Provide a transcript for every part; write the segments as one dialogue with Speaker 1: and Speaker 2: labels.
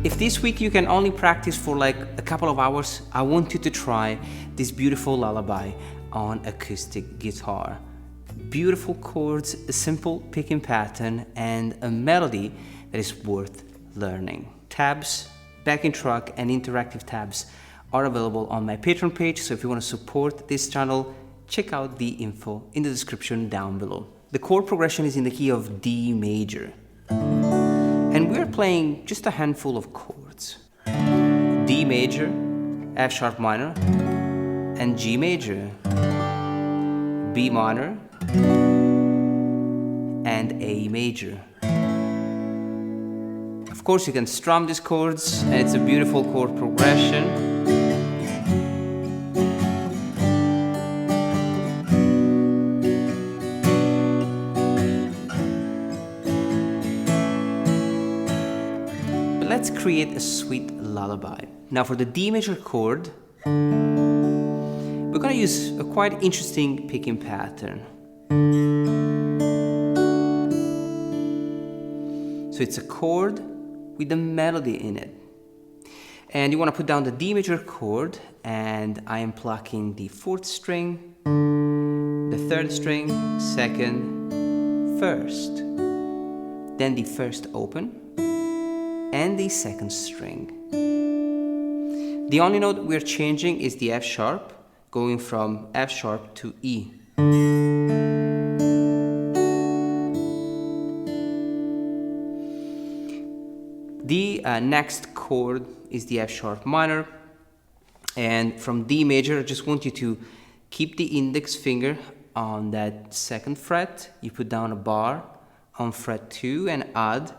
Speaker 1: If this week you can only practice for like a couple of hours, I want you to try this beautiful lullaby on acoustic guitar. Beautiful chords, a simple picking pattern, and a melody that is worth learning. Tabs, backing track, and interactive tabs are available on my Patreon page, so if you want to support this channel, check out the info in the description down below. The chord progression is in the key of D major. And we're playing just a handful of chords. D major, F sharp minor, and G major, B minor, and A major. Of course, you can strum these chords, and it's a beautiful chord progression. Let's create a sweet lullaby. Now for the D major chord, we're gonna use a quite interesting picking pattern. So it's a chord with a melody in it. And you wanna put down the D major chord, and I am plucking the 4th string, the 3rd string, 2nd, 1st, then the 1st open, and the 2nd string. The only note we're changing is the F sharp, going from F sharp to E. The next chord is the F sharp minor, and from D major I just want you to keep the index finger on that 2nd fret. You put down a bar on fret 2 and add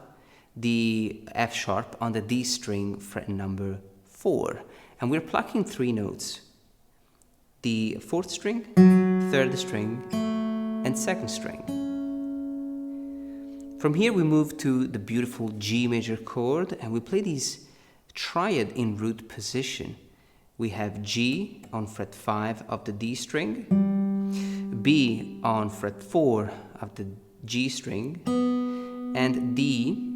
Speaker 1: the F sharp on the D string, fret number 4. And we're plucking 3 notes. The 4th string, 3rd string, and 2nd string. From here we move to the beautiful G major chord, and we play these triad in root position. We have G on fret 5 of the D string, B on fret 4 of the G string, and D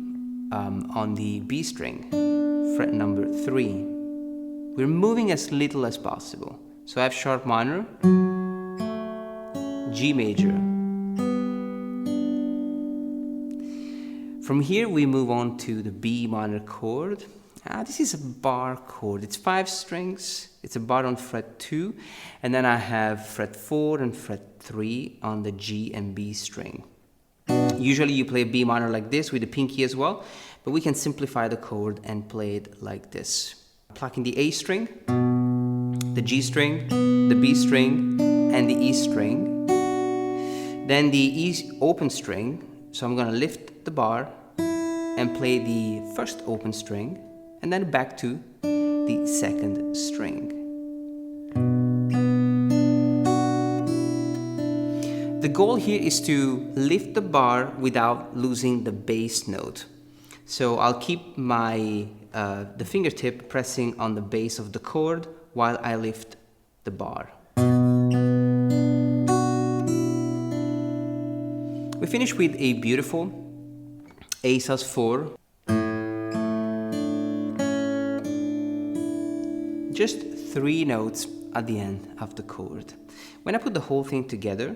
Speaker 1: on the B string, fret number 3. We're moving as little as possible. So F sharp minor, G major. From here we move on to the B minor chord. This is a bar chord. It's 5 strings. It's a bar on fret 2, and then I have fret 4 and fret 3 on the G and B string. Usually you play B minor like this with the pinky as well, but we can simplify the chord and play it like this. Plucking the A string, the G string, the B string, and the E string. Then the E open string, so I'm gonna lift the bar and play the 1st open string, and then back to the 2nd string. The goal here is to lift the bar without losing the bass note. So I'll keep my the fingertip pressing on the base of the chord while I lift the bar. We finish with a beautiful A sus4. Just 3 notes at the end of the chord. When I put the whole thing together,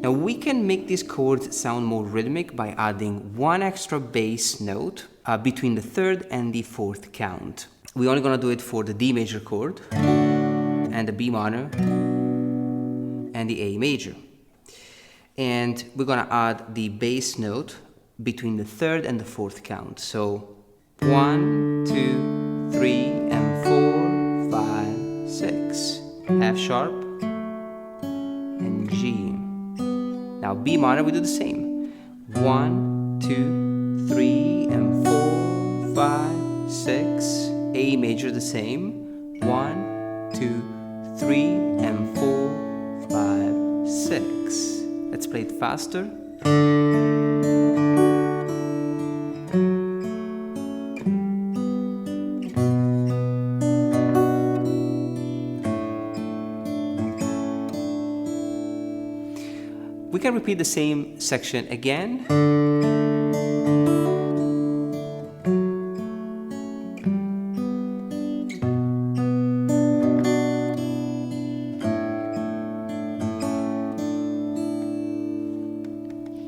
Speaker 1: now we can make these chords sound more rhythmic by adding 1 extra bass note between the 3rd and the 4th count. We're only gonna do it for the D major chord, and the B minor, and the A major. And we're gonna add the bass note between the 3rd and the 4th count. So 1, 2, 3, and 4, 5, 6. F sharp and G. Now B minor, we do the same. 1, 2, 3, and 4, 5, 6. A major the same. 1, 2, 3, and 4, 5, 6. Let's play it faster. can repeat the same section again.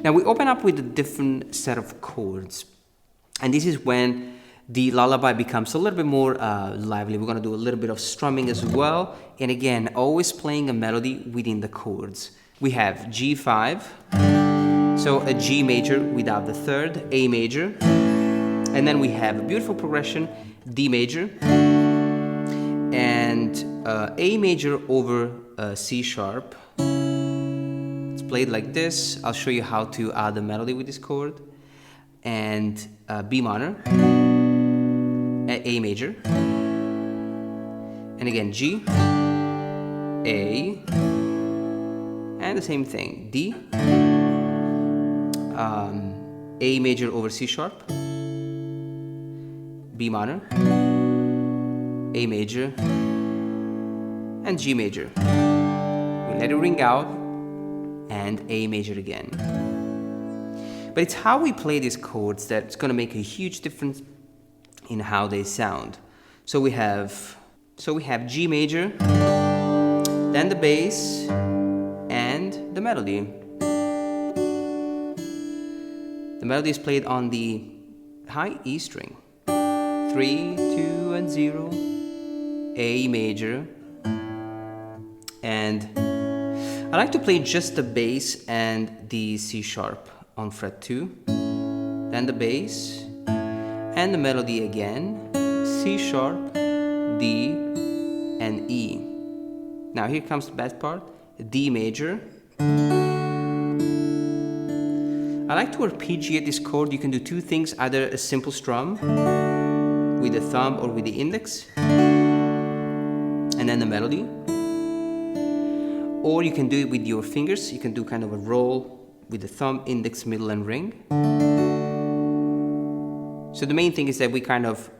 Speaker 1: Now we open up with a different set of chords, and this is when the lullaby becomes a little bit more lively. We're going to do a little bit of strumming as well, and again, always playing a melody within the chords. We have G5, so a G major without the third, A major, and then we have a beautiful progression, D major, and A major over C sharp. Played like this. I'll show you how to add a melody with this chord. And B minor, A major, and again G, A, and the same thing, D, A major over C sharp, B minor, A major, and G major. We let it ring out, and A major again. But it's how we play these chords that's going to make a huge difference in how they sound. So we have G major, then the bass, and the melody. The melody is played on the high E string. 3, 2, and 0, A major, and I like to play just the bass and the C sharp on fret 2, then the bass and the melody again, C sharp, D, and E. Now here comes the best part, D major. I like to arpeggiate this chord. You can do two things, either a simple strum with the thumb or with the index, and then the melody. Or you can do it with your fingers. You can do kind of a roll with the thumb, index, middle, and ring. So the main thing is that we kind of,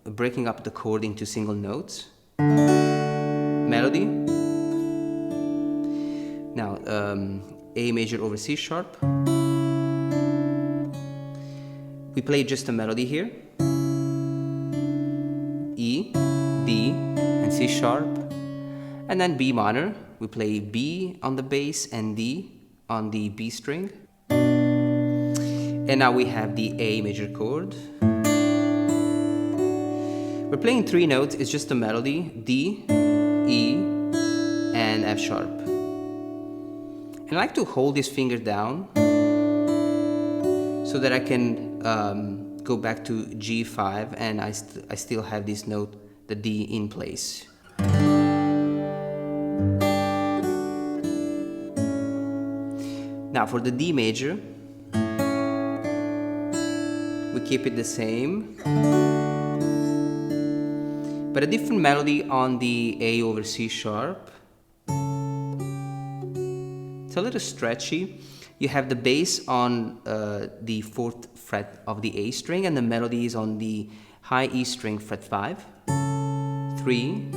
Speaker 1: breaking up the chord into single notes. Melody. Now, A major over C sharp. We play just a melody here. E, D, and C sharp. And then B minor. We play B on the bass and D on the B string. And now we have the A major chord. We're playing three notes. It's just a melody, D, E, and F sharp. And I like to hold this finger down so that I can go back to G5 and I still have this note, the D, in place. Now for the D major, we keep it the same, but a different melody on the A over C sharp. It's a little stretchy. You have the bass on the 4th fret of the A string, and the melody is on the high E string, fret 5, 3,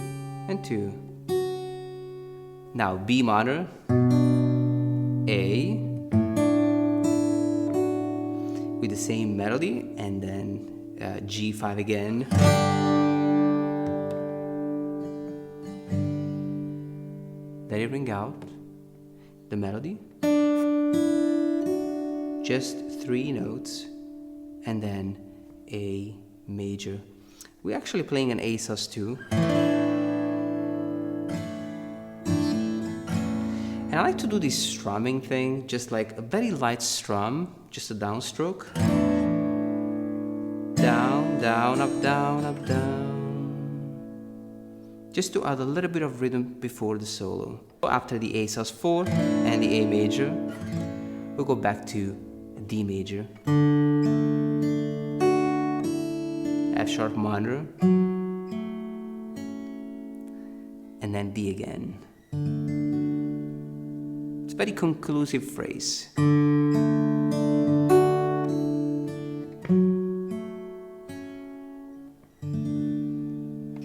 Speaker 1: and 2. Now B minor, A, with the same melody, and then G5 again. Let it ring out, the melody. Just 3 notes, and then A major. We're actually playing an A sus2. And I like to do this strumming thing, just like a very light strum, just a downstroke. Down, down, up, down, up, down. Just to add a little bit of rhythm before the solo. After the A sus4 and the A major, we'll go back to D major, F sharp minor, and then D again. It's a very conclusive phrase.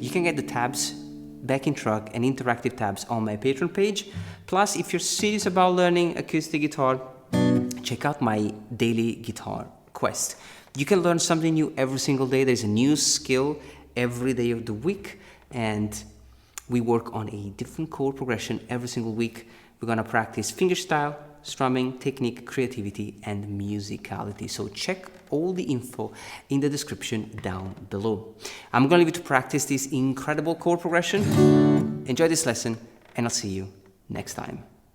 Speaker 1: You can get the tabs backing track, and interactive tabs on my Patreon page. Plus, if you're serious about learning acoustic guitar, check out my daily guitar quest. You can learn something new every single day. There's a new skill every day of the week, and we work on a different chord progression every single week. We're gonna practice fingerstyle, strumming, technique, creativity, and musicality. So check all the info in the description down below. I'm gonna leave you to practice this incredible chord progression. Enjoy this lesson, and I'll see you next time.